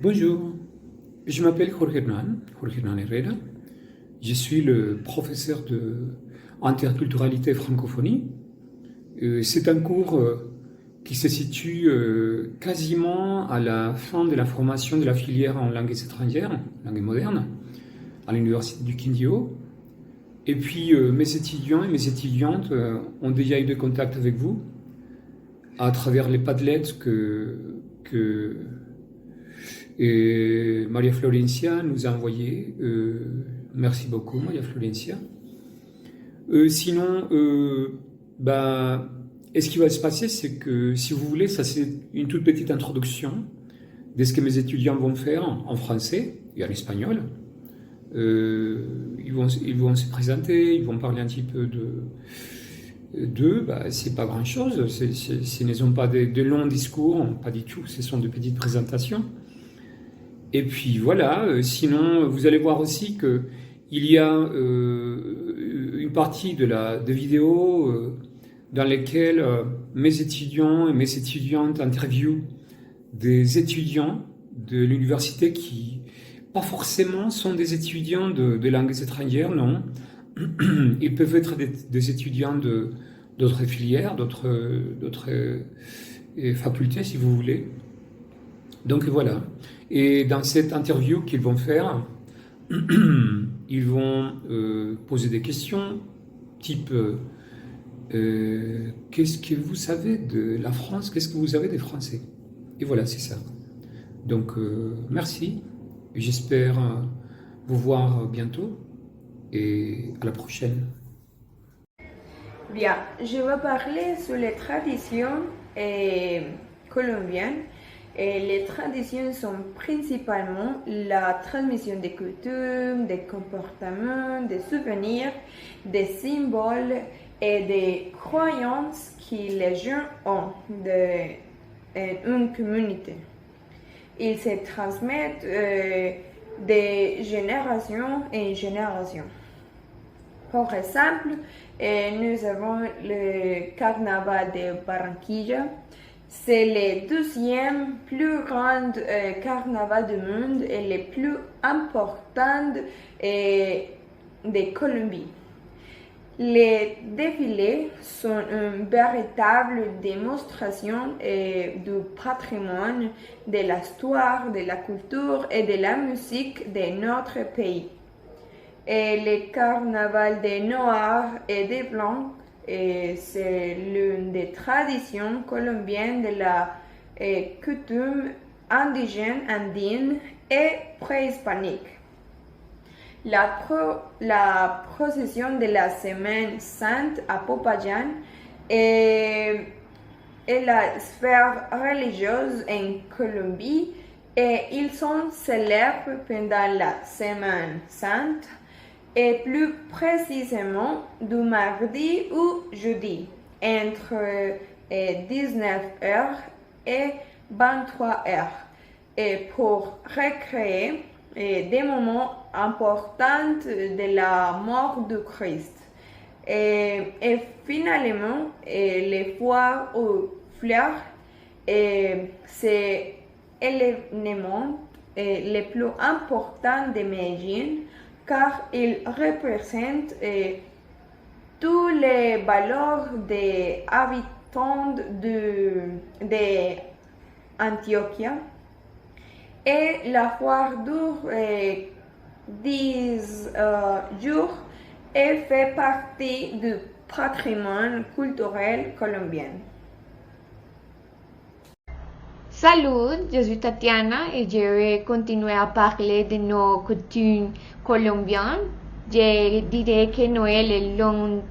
Bonjour, je m'appelle Jorge Hernan Herrera. Je suis le professeur de interculturalité et francophonie. C'est un cours qui se situe quasiment à la fin de la formation de la filière en langues étrangères, langues modernes, à l'université du Quindío. Et puis mes étudiants et mes étudiantes ont déjà eu des contacts avec vous à travers les Padlets que Maria Florencia nous a envoyés. Merci beaucoup, Maria Florencia. Sinon, et ce qui va se passer, c'est que si vous voulez, ça c'est une toute petite introduction de ce que mes étudiants vont faire en français et en espagnol. Ils vont se présenter, ils vont parler un petit peu d'eux. C'est pas grand chose, ce ne sont pas de longs discours, pas du tout, ce sont de petites présentations. Et puis voilà, sinon vous allez voir aussi qu'il y a une partie de vidéos dans lesquelles mes étudiants et mes étudiantes interviewent des étudiants de l'université qui, pas forcément, sont des étudiants de langues étrangères, non. Ils peuvent être des étudiants d'autres filières, d'autres facultés, si vous voulez. Donc voilà. Et dans cette interview qu'ils vont faire, ils vont poser des questions type qu'est-ce que vous savez de la France, qu'est-ce que vous savez des Français? Et voilà, c'est ça. Donc merci, j'espère vous voir bientôt et à la prochaine. Bien, je vais parler sur les traditions colombiennes. Et les traditions sont principalement la transmission des coutumes, des comportements, des souvenirs, des symboles et des croyances que les gens ont d'une communauté. Ils se transmettent de génération en génération. Par exemple, nous avons le carnaval de Barranquilla. C'est le deuxième plus grand carnaval du monde et le plus important de Colombie. Les défilés sont une véritable démonstration du patrimoine, de l'histoire, de la culture et de la musique de notre pays. Et le carnaval des Noirs et des Blancs, c'est l'une des traditions colombiennes de la coutume indigène, andine et préhispanique. La procession de la Semaine Sainte à Popayán est la sphère religieuse en Colombie et ils sont célèbres pendant la Semaine Sainte et plus précisément du mardi ou jeudi, entre 19h et 23h, et pour recréer des moments importants de la mort du Christ. Et finalement, les foires aux fleurs, c'est l'élément le plus important de Medellín, car il représente tous les valeurs des habitants d'Antioquia. Et la foire dure 10 jours et fait partie du patrimoine culturel colombien. Salut, je suis Tatiana et je vais continuer à parler de nos coutumes colombiennes. Je dirais que Noël est l'une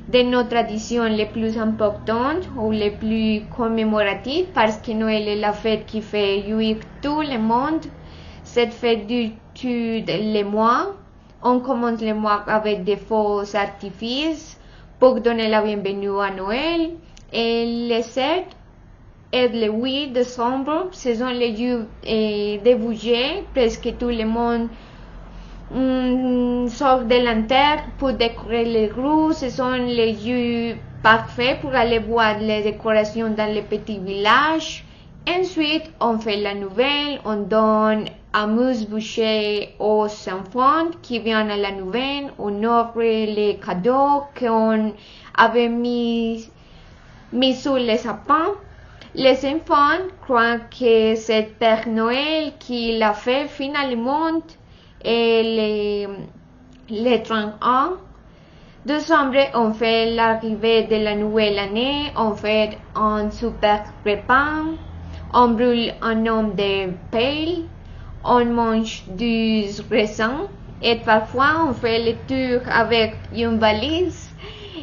de nos traditions les plus importantes ou les plus commémoratives parce que Noël est la fête qui fait jouir tout le monde. Cette fête dure tout le mois. On commence le mois avec des feux artifices pour donner la bienvenue à Noël. Et le 7 et le 8 décembre, ce sont les jours de bougies. Presque tout le monde sort de l'intérieur pour décorer les rues. Ce sont les jours parfaits pour aller voir les décorations dans les petits villages. Ensuite, on fait la nouvelle, on donne amuse-boucher aux enfants qui viennent à la nouvelle, on offre les cadeaux qu'on avait mis sous les sapins. Les enfants croient que c'est Père Noël qui l'a fait finalement et les 30 ans. Décembre, on fait l'arrivée de la nouvelle année, on fait un super repas, on brûle un homme de pelle, on mange du raisin et parfois on fait le tour avec une valise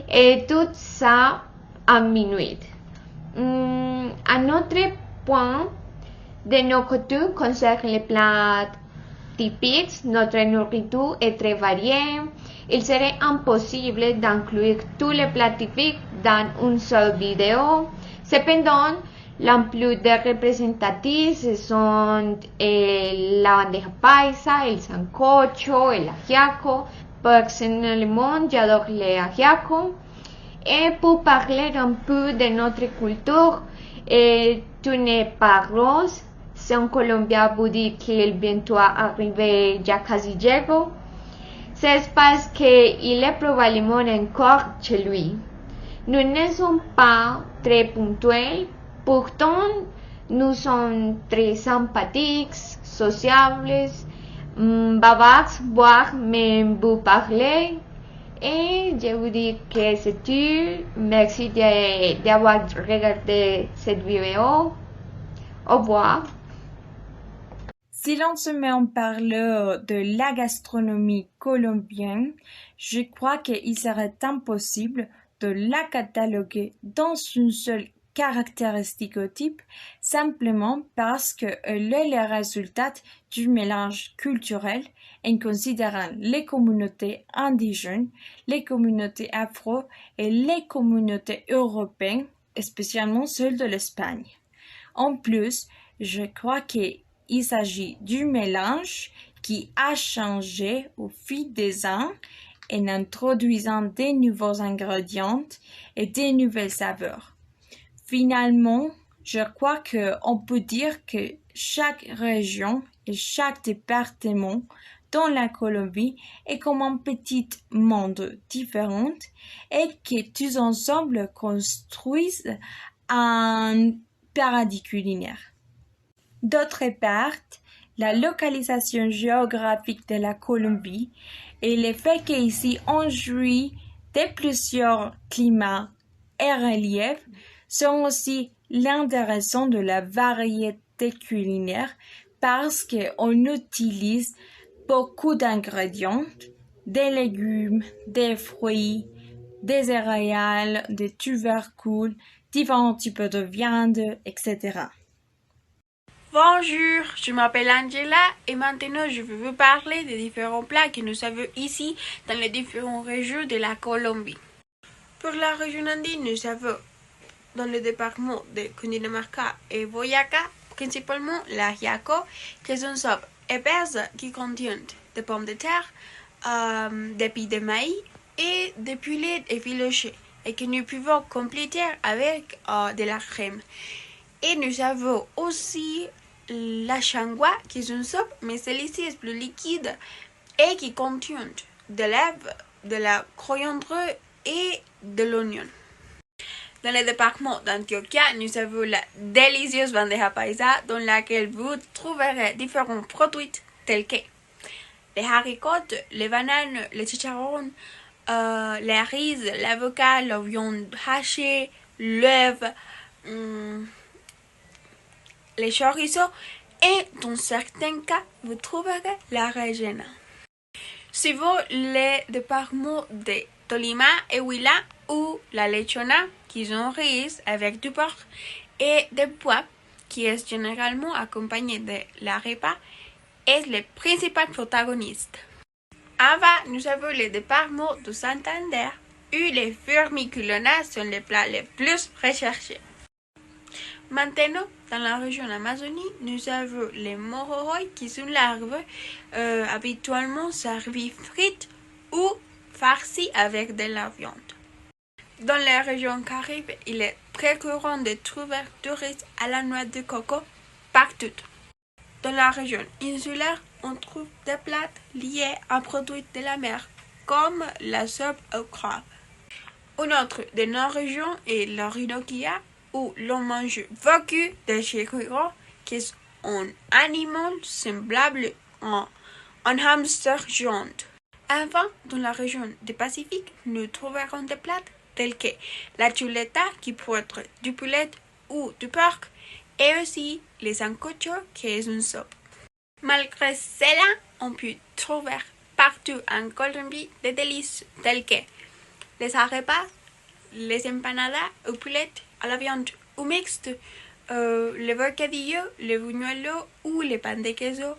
et tout ça à minuit. Un autre point de nos coutumes concerne les plats typiques. Notre nourriture est très variée. Il serait impossible d'inclure tous les plats typiques dans une seule vidéo. Cependant, la plus de représentatifs sont la bandeja paisa, el sancocho, el ajiaco. Personnellement, j'adore les ajiaco. Et pour parler un peu de notre culture, tout n'est pas rose. Si en Colombia vous dit qu'il bientôt arrivé ya casi llego, c'est parce qu'il est probablement encore chez lui. Nous ne sommes pas très ponctuels, pourtant nous sommes très sympathiques, sociables, bavards, voire même vous parler. Et je vous dis que c'est tout. Merci d'avoir regardé cette vidéo. Au revoir. Si l'on se met en parlant de la gastronomie colombienne, je crois qu'il serait impossible de la cataloguer dans une seule caractéristique ou type, simplement parce qu'elle est le résultat du mélange culturel en considérant les communautés indigènes, les communautés afro et les communautés européennes, spécialement celles de l'Espagne. En plus, je crois qu'il s'agit du mélange qui a changé au fil des ans en introduisant des nouveaux ingrédients et des nouvelles saveurs. Finalement, je crois qu'on peut dire que chaque région et chaque département dans la Colombie est comme un petit monde différent et que tous ensemble construisent un paradis culinaire. D'autre part, la localisation géographique de la Colombie et le fait qu'ici on jouit de plusieurs climats et reliefs sont aussi l'intéressant de la variété culinaire parce qu'on utilise beaucoup d'ingrédients, des légumes, des fruits, des céréales, des tubercules, différents types de viande, etc. Bonjour, je m'appelle Angela et maintenant je vais vous parler des différents plats que nous avons ici dans les différentes régions de la Colombie. Pour la région andine, nous avons dans le département de Cundinamarca et Boyacá, principalement l'ajiaco, qui est une soupe épaisse qui contient des pommes de terre, des épis de maïs et des poulets effilochés et que nous pouvons compléter avec de la crème. Et nous avons aussi la changua, qui est une soupe, mais celle-ci est plus liquide et qui contient de l'herbe, de la coriandre et de l'oignon. Dans le département d'Antioquia, nous avons la délicieuse bandeja paisa dans laquelle vous trouverez différents produits tels que les haricots, les bananes, les chicharrons, les riz, l'avocat, la viande hachée, l'œuf, les chorizos et dans certains cas, vous trouverez la rellena. Suivant les départements de Tolima et Huila ou la lechona, qui sont riz avec du porc et des pois, qui est généralement accompagné de la repas, est le principal protagoniste. Avant, nous avons le département de Santander, où les vermiculonas sont les plats les plus recherchés. Maintenant, dans la région Amazonie, nous avons les mororoy qui sont larves habituellement servies frites ou farcies avec de la viande. Dans la région Caraïbe, il est procurant de trouver touristes à la noix de coco partout. Dans la région insulaire, on trouve des plats liés à produits de la mer, comme la soupe au crabe. Une autre de nos régions est l'Orinoquia, où l'on mange beaucoup de chiguro, qui est un animal semblable à un hamster géant. Enfin, dans la région du Pacifique, nous trouverons des plats tels que la chuleta, qui peut être du poulet ou du porc, et aussi les sancocho, qui est une soupe. Malgré cela, on peut trouver partout en Colombie des délices tels que les arepas, les empanadas au poulet, à la viande ou mixte, le bocadillo, le buñuelo ou les pains de queso.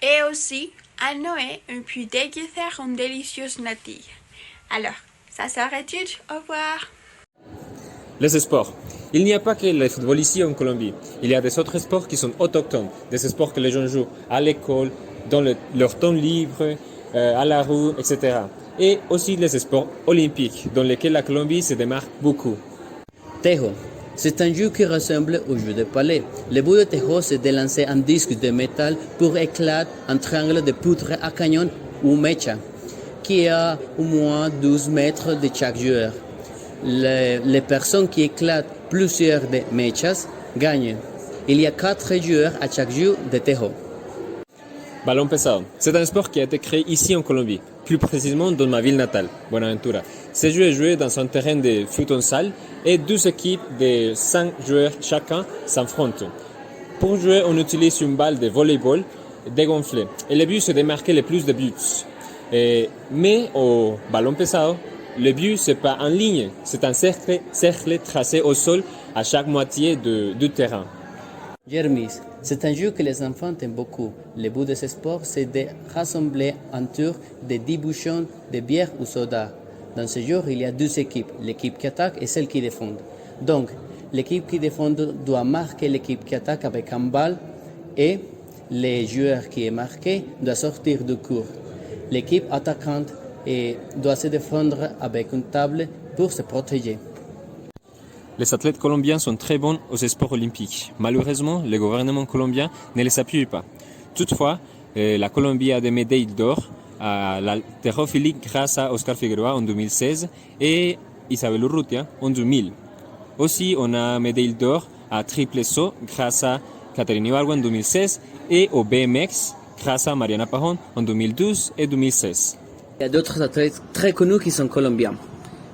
Et aussi, à Noël, on peut déguster une délicieuse natille. Alors, ça serait tout. Au revoir. Les sports. Il n'y a pas que le football ici en Colombie. Il y a des autres sports qui sont autochtones, des sports que les gens jouent à l'école, dans leur temps libre, à la rue, etc. Et aussi les sports olympiques, dans lesquels la Colombie se démarque beaucoup. Tejo. C'est un jeu qui ressemble au jeu de palais. Le but de Tejo, c'est de lancer un disque de métal pour éclater un triangle de poutre à canon ou mecha, qui a au moins 12 mètres de chaque joueur. Les personnes qui éclatent plusieurs de mechas gagnent. Il y a 4 joueurs à chaque jeu de Tejo. Ballon pesado. C'est un sport qui a été créé ici en Colombie, plus précisément dans ma ville natale, Buenaventura. Ce jeu est joué dans un terrain de futsal et 12 équipes de 5 joueurs chacun s'affrontent. Pour jouer, on utilise une balle de volleyball dégonflée et le but c'est de marquer le plus de buts. Mais au ballon pesado, le but c'est pas en ligne, c'est un cercle tracé au sol à chaque moitié du terrain. Jermis, c'est un jeu que les enfants aiment beaucoup. Le but de ce sport, c'est de rassembler autour de 10 bouchons de bière ou soda. Dans ce jeu, il y a 2 équipes, l'équipe qui attaque et celle qui défend. Donc, l'équipe qui défend doit marquer l'équipe qui attaque avec un balle et le joueur qui est marqué doit sortir du court. L'équipe attaquante doit se défendre avec une table pour se protéger. Les athlètes colombiens sont très bons aux sports olympiques. Malheureusement, le gouvernement colombien ne les appuie pas. Toutefois, la Colombie a des médailles d'or à l'haltérophilie grâce à Oscar Figueroa en 2016 et Isabel Urrutia en 2000. Aussi, on a médaille d'or à triple saut grâce à Catherine Ibargüen en 2016 et au BMX grâce à Mariana Pajón en 2012 et 2016. Il y a d'autres athlètes très connus qui sont colombiens.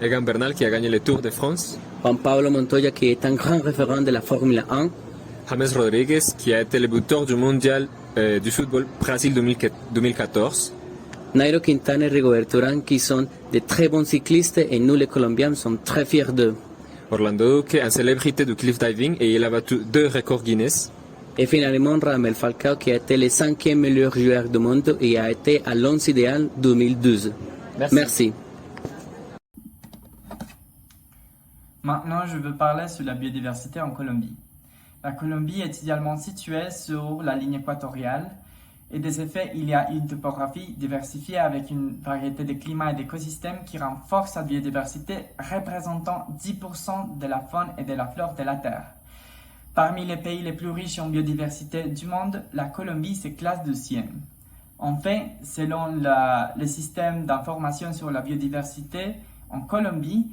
Egan Bernal qui a gagné le Tour de France. Juan Pablo Montoya qui est un grand référent de la Formule 1. James Rodriguez qui a été le buteur du mondial du football Brésil 2014. Nairo Quintana et Rigoberto Urán qui sont de très bons cyclistes et nous les Colombiens sommes très fiers d'eux. Orlando Duque, une célébrité du cliff diving et il a battu 2 records Guinness. Et finalement Radamel Falcao qui a été le 5e meilleur joueur du monde et a été à l'Once idéal 2012. Merci. Maintenant, je veux parler sur la biodiversité en Colombie. La Colombie est idéalement située sur la ligne équatoriale et de ce fait, il y a une topographie diversifiée avec une variété de climats et d'écosystèmes qui renforce sa biodiversité, représentant 10% de la faune et de la flore de la Terre. Parmi les pays les plus riches en biodiversité du monde, la Colombie se classe 2e. Enfin, selon le système d'information sur la biodiversité en Colombie,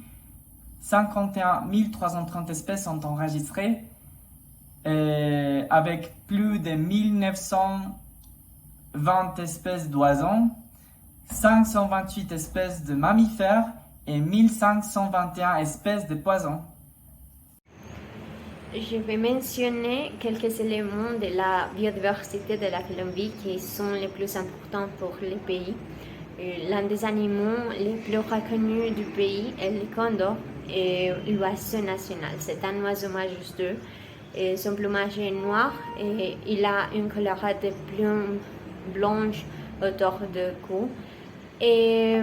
51 330 espèces sont enregistrées avec plus de 1920 espèces d'oiseaux, 528 espèces de mammifères et 1521 espèces de poissons. Je vais mentionner quelques éléments de la biodiversité de la Colombie qui sont les plus importants pour le pays. L'un des animaux les plus reconnus du pays est le condor et l'oiseau national. C'est un oiseau majestueux. Et son plumage est noir et il a une couleur de plumes blanches autour du cou. Et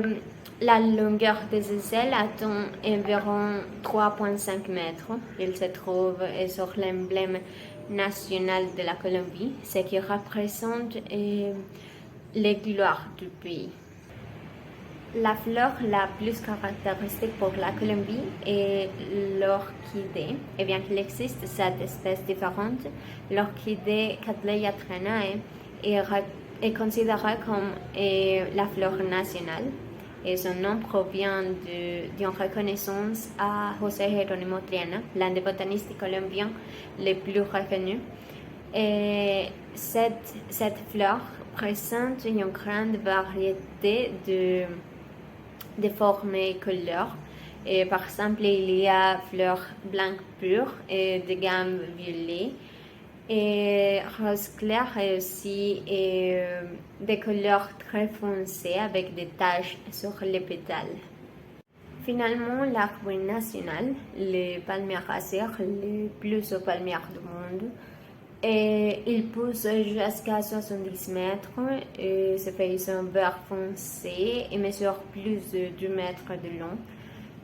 la longueur des ailes atteint environ 3,5 mètres. Il se trouve sur l'emblème national de la Colombie, ce qui représente les gloires du pays. La fleur la plus caractéristique pour la Colombie est l'orchidée. Et bien qu'il existe cette espèce différente, l'orchidée Cattleya trenae est considérée comme la fleur nationale. Et son nom provient d'une reconnaissance à José Jerónimo Triana, l'un des botanistes colombiens les plus reconnus. Et cette fleur présente une grande variété de formes et couleurs. Et par exemple, il y a fleurs blanches pures et de gamme violet et rose clair et aussi des couleurs très foncées avec des taches sur les pétales. Finalement, l'arbre national, le palmier racé, le plus haut palmier du monde, et il pousse jusqu'à 70 mètres, et ses feuilles sont vert foncé et mesure plus de 2 mètres de long.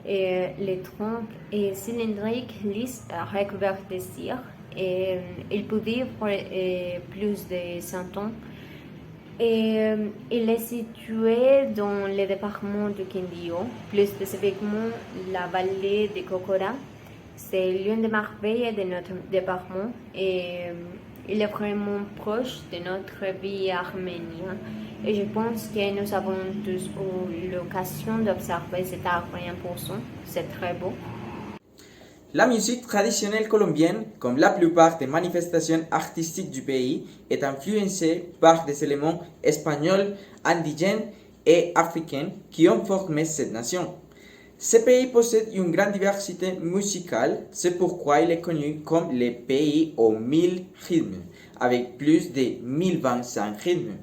Et le tronc est cylindrique, lisse, recouvert de cire. Et il peut vivre plus de 100 ans. Et il est situé dans le département du Quindío, plus spécifiquement la vallée de Cocora. C'est l'une des merveilles de notre département et il est vraiment proche de notre vie arménienne. Et je pense que nous avons tous eu l'occasion d'observer cet arbre en person. C'est très beau. La musique traditionnelle colombienne, comme la plupart des manifestations artistiques du pays, est influencée par des éléments espagnols, indigènes et africains qui ont formé cette nation. Ce pays possède une grande diversité musicale, c'est pourquoi il est connu comme le pays aux 1000 rythmes, avec plus de 1025 rythmes.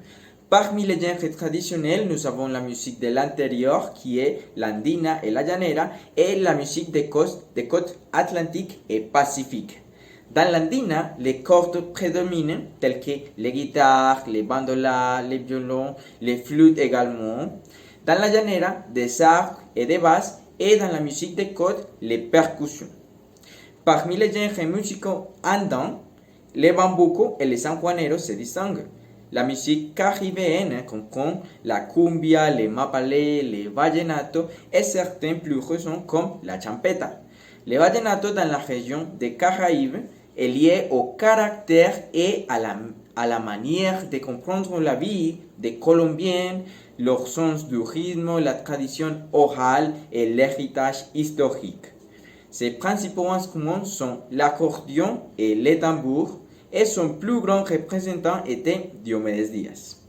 Parmi les genres traditionnels, nous avons la musique de l'intérieur qui est l'andina et la llanera et la musique des côtes atlantiques et pacifiques. Dans l'andina, les cordes prédominent telles que les guitares, les bandolas, les violons, les flûtes également. Dans la llanera, des arbres et des basses et dans la musique des côtes, les percussions. Parmi les genres musicaux andins, les bambucos et les sanjuaneros se distinguent. La musique caribéenne comprend la cumbia, les mapalé, les vallenatos et certains plus récents comme la champeta. Le vallenato dans la région des Caraïbes est lié au caractère et à la manière de comprendre la vie des Colombiens, leur sens du rythme, la tradition orale et l'héritage historique. Ses principaux instruments sont l'accordéon et les tambours, et son plus grand représentant était Diomedes Díaz.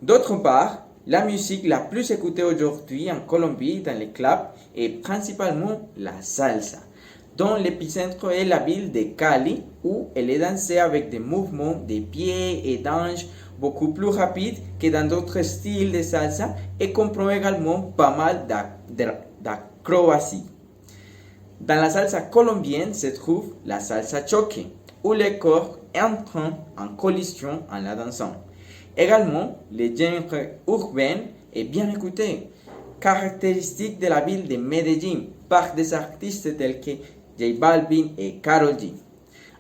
D'autre part, la musique la plus écoutée aujourd'hui en Colombie dans les clubs est principalement la salsa, dont l'épicentre est la ville de Cali, où elle est dansée avec des mouvements de pieds et d'hanches beaucoup plus rapides que dans d'autres styles de salsa et comprend également pas mal d'acrobatie. Dans la salsa colombienne se trouve la salsa choque, où les corps entrent en collision en la dansant. Également, le genre urbain est bien écouté, caractéristique de la ville de Medellín par des artistes tels que J Balvin et Karol G.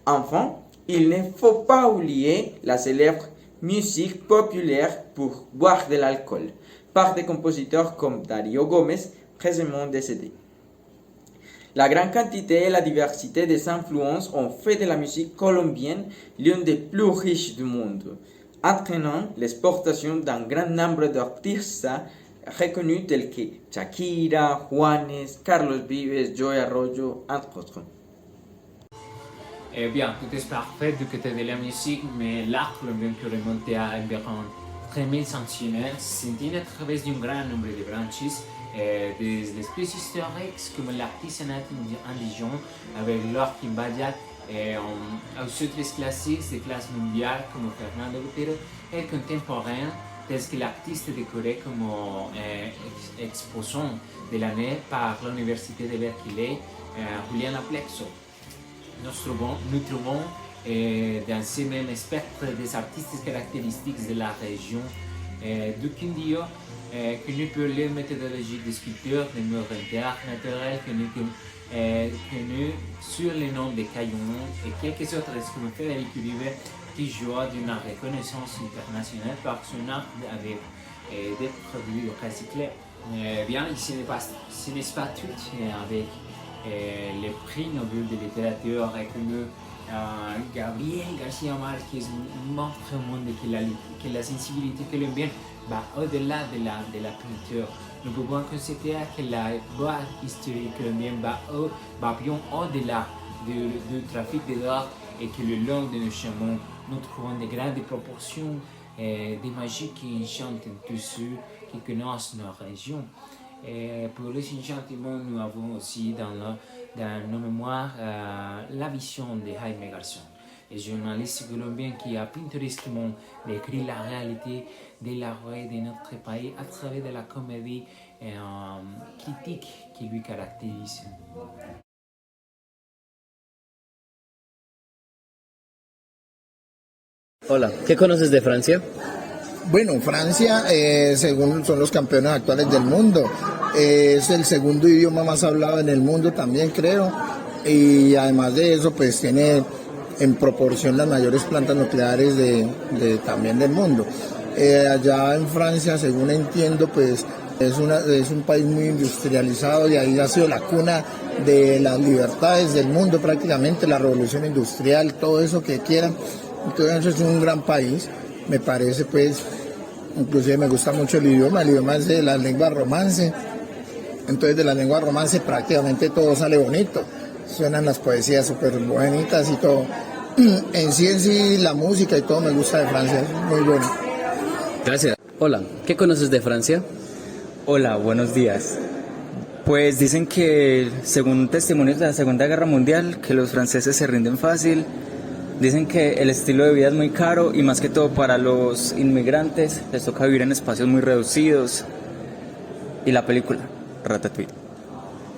Enfin, il ne faut pas oublier la célèbre musique populaire pour boire de l'alcool par des compositeurs comme Darío Gómez, récemment décédé. La grande quantité et la diversité des influences ont fait de la musique colombienne l'une des plus riches du monde, entraînant l'exportation d'un grand nombre d'artistes reconnus tels que Shakira, Juanes, Carlos Vives, Joey Arroyo, entre autres. Eh bien, tout est parfait du côté de la musique, mais l'art colombien peut remonter à environ 3500 ans, s'intègre à travers d'un grand nombre de branches, des espèces historiques comme l'artisanat indigène avec l'or quimbaya et aux autres classiques de classe mondiale comme Fernando Botero et contemporains tels que l'artiste décoré comme exposant de l'année par l'université de Berkeley, Juliana Plexo. Nous trouvons dans ce même spectre des artistes caractéristiques de la région du Quindío, connus pour les méthodologies de sculpture, des murs d'art naturels, connus sur le nom de Caillon et quelques autres comme Frédéric Uribe qui jouent d'une reconnaissance internationale par son art avec des produits recyclés. Bien, ce n'est pas tout avec les prix Nobel de littérature comme Gabriel García Márquez montre au monde que la sensibilité colombienne va au-delà de la peinture. Nous pouvons constater que la voie historique colombienne va bien au-delà du trafic de drogue et que le long de nos chemins, nous trouvons de grandes proportions, des magies qui enchantent tous ceux qui connaissent nos régions. Et pour les enchantements, nous avons aussi dans nos mémoires la vision de Jaime Garzón, un journaliste colombien qui a pintoresquement décrit la réalité de la rue de notre pays à travers de la comédie critique qui lui caractérise. Hola, ¿qué conoces de Francia? Bueno, Francia, según son los campeones actuales del mundo, es el segundo idioma más hablado en el mundo también creo, y además de eso pues tiene en proporción las mayores plantas nucleares también del mundo. Allá en Francia, según entiendo, pues es un país muy industrializado y ahí ha sido la cuna de las libertades del mundo prácticamente, la revolución industrial, todo eso que quieran. Entonces es un gran país, me parece pues, inclusive me gusta mucho el idioma es de las lenguas romance, entonces de las lenguas romance prácticamente todo sale bonito, suenan las poesías súper bonitas y todo. En sí la música y todo me gusta de Francia, es muy bueno. Gracias. Hola, ¿qué conoces de Francia? Hola, buenos días. Pues dicen que, según testimonios de la Segunda Guerra Mundial, que los franceses se rinden fácil. Dicen que el estilo de vida es muy caro y más que todo para los inmigrantes les toca vivir en espacios muy reducidos. Y la película, Ratatouille.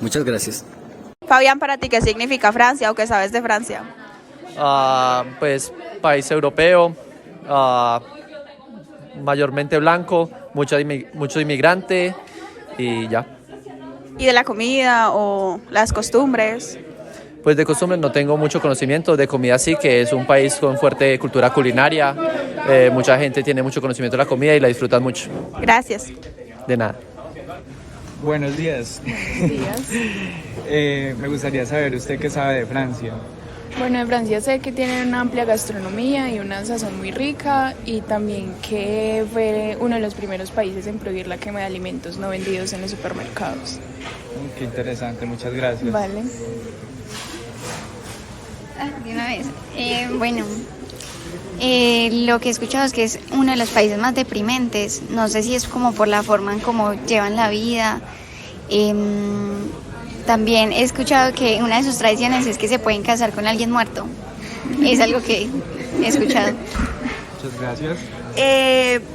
Muchas gracias. Fabián, ¿para ti qué significa Francia o qué sabes de Francia? Pues país europeo, mayormente blanco, mucho inmigrante y ya. ¿Y de la comida o las costumbres? Pues de costumbres no tengo mucho conocimiento, de comida sí, que es un país con fuerte cultura culinaria, mucha gente tiene mucho conocimiento de la comida y la disfrutan mucho. Gracias. De nada. Buenos días. Buenos días. Me gustaría saber, ¿usted qué sabe de Francia? Bueno, en Francia sé que tienen una amplia gastronomía y una sazón muy rica y también que fue uno de los primeros países en prohibir la quema de alimentos no vendidos en los supermercados. Qué interesante, muchas gracias. Vale. De una vez. Bueno, lo que he escuchado es que es uno de los países más deprimentes. No sé si es como por la forma en cómo llevan la vida. También he escuchado que una de sus tradiciones es que se pueden casar con alguien muerto. Es algo que he escuchado. Muchas gracias.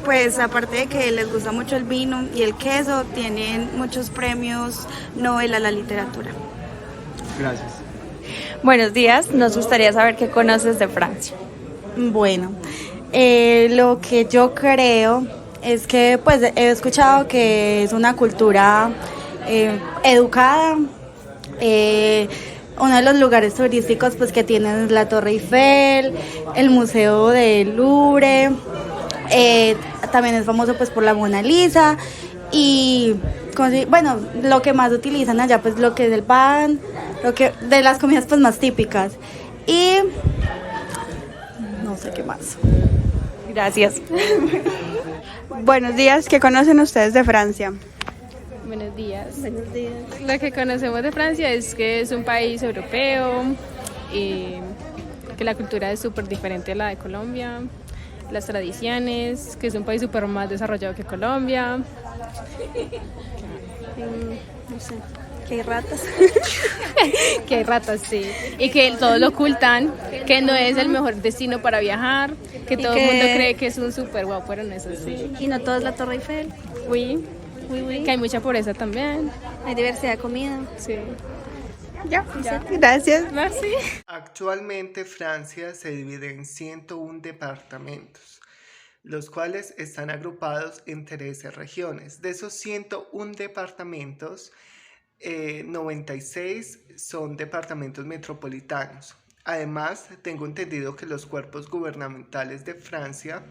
Pues aparte de que les gusta mucho el vino y el queso, tienen muchos premios Nobel a la literatura. Gracias. Buenos días, nos gustaría saber qué conoces de Francia. Bueno, lo que yo creo es que pues he escuchado que es una cultura educada, uno de los lugares turísticos pues que tienen es la Torre Eiffel, el Museo del Louvre, también es famoso pues por la Mona Lisa y bueno, lo que más utilizan allá pues lo que es el pan, lo que de las comidas pues más típicas y no sé qué más. Gracias. Buenos días, ¿qué conocen ustedes de Francia? Buenos días. Buenos días. Lo que conocemos de Francia es que es un país europeo y que la cultura es súper diferente a la de Colombia, las tradiciones, que es un país súper más desarrollado que Colombia. No sé, que hay ratas. Que hay ratas, sí. Y que todos lo ocultan, que no es el mejor destino para viajar, que todo el mundo cree que es un súper guau, pero no es así. Y no todo es la Torre Eiffel. Oui. Que hay mucha pobreza también. Hay diversidad de comida. Sí. Ya. Gracias. Merci. Actualmente Francia se divide en 101 departamentos, los cuales están agrupados en 13 regiones. De esos 101 departamentos, 96 son departamentos metropolitanos. Además, tengo entendido que los cuerpos gubernamentales de Francia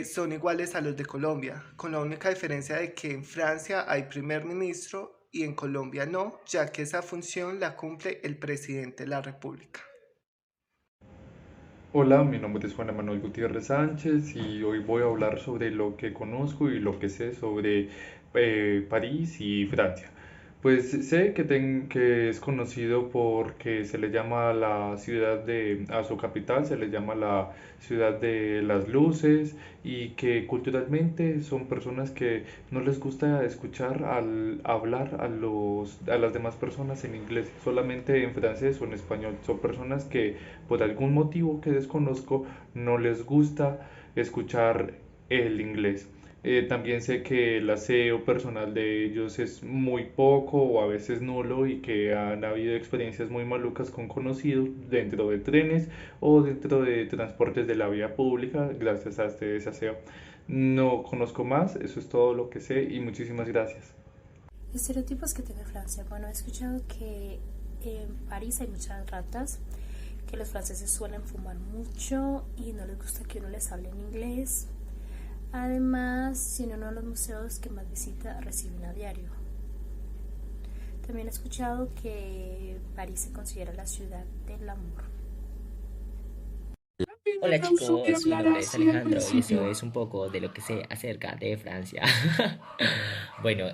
son iguales a los de Colombia, con la única diferencia de que en Francia hay primer ministro y en Colombia no, ya que esa función la cumple el presidente de la República. Hola, mi nombre es Juan Manuel Gutiérrez Sánchez y hoy voy a hablar sobre lo que conozco y lo que sé sobre París y Francia. Pues sé que es conocido porque se le llama a su capital, se le llama la ciudad de las luces y que culturalmente son personas que no les gusta escuchar hablar a las demás personas en inglés, solamente en francés o en español. Son personas que por algún motivo que desconozco no les gusta escuchar el inglés. También sé que el aseo personal de ellos es muy poco o a veces nulo y que han habido experiencias muy malucas con conocidos dentro de trenes o dentro de transportes de la vía pública gracias a este desaseo. No conozco más, eso es todo lo que sé y muchísimas gracias. Estereotipos que tiene Francia. Bueno, he escuchado que en París hay muchas ratas, que los franceses suelen fumar mucho y no les gusta que uno les hable en inglés. Además, tiene uno de los museos que más visita reciben a diario. También he escuchado que París se considera la ciudad del amor. Hola chicos, mi nombre es Alejandro y eso es un poco de lo que sé acerca de Francia. Bueno,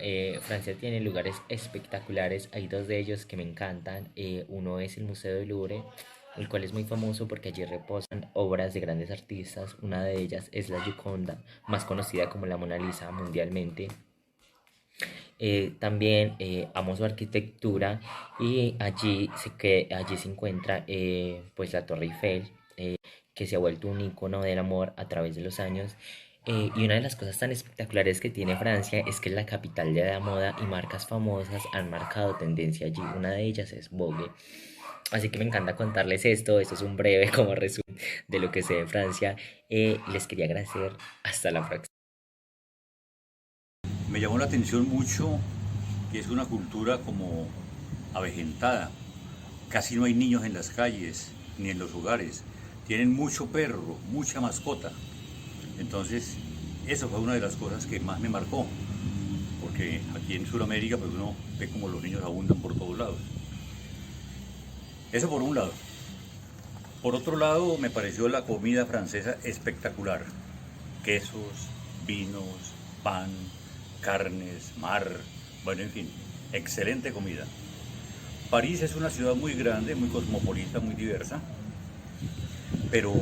Francia tiene lugares espectaculares, hay dos de ellos que me encantan. Uno es el Museo del Louvre, el cual es muy famoso porque allí reposan obras de grandes artistas. Una de ellas es la Gioconda, más conocida como la Mona Lisa mundialmente. También amo su arquitectura y allí se encuentra pues la Torre Eiffel, que se ha vuelto un icono del amor a través de los años. Y una de las cosas tan espectaculares que tiene Francia es que es la capital de la moda y marcas famosas han marcado tendencia allí. Una de ellas es Vogue. Así que me encanta contarles esto es un breve como resumen de lo que sé de Francia. Les quería agradecer. Hasta la próxima. Me llamó la atención mucho que es una cultura como avejentada. Casi no hay niños en las calles ni en los hogares. Tienen mucho perro, mucha mascota. Entonces, eso fue una de las cosas que más me marcó. Porque aquí en Sudamérica pues uno ve como los niños abundan por todos lados. Eso por un lado. Por otro lado, me pareció la comida francesa espectacular. Quesos, vinos, pan, carnes, mar, bueno, en fin, excelente comida. París es una ciudad muy grande, muy cosmopolita, muy diversa, pero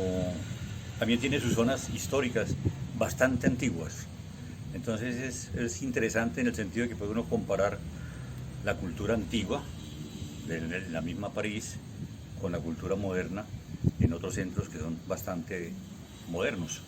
también tiene sus zonas históricas bastante antiguas. Entonces es interesante en el sentido de que puede uno comparar la cultura antigua de la misma París con la cultura moderna en otros centros que son bastante modernos.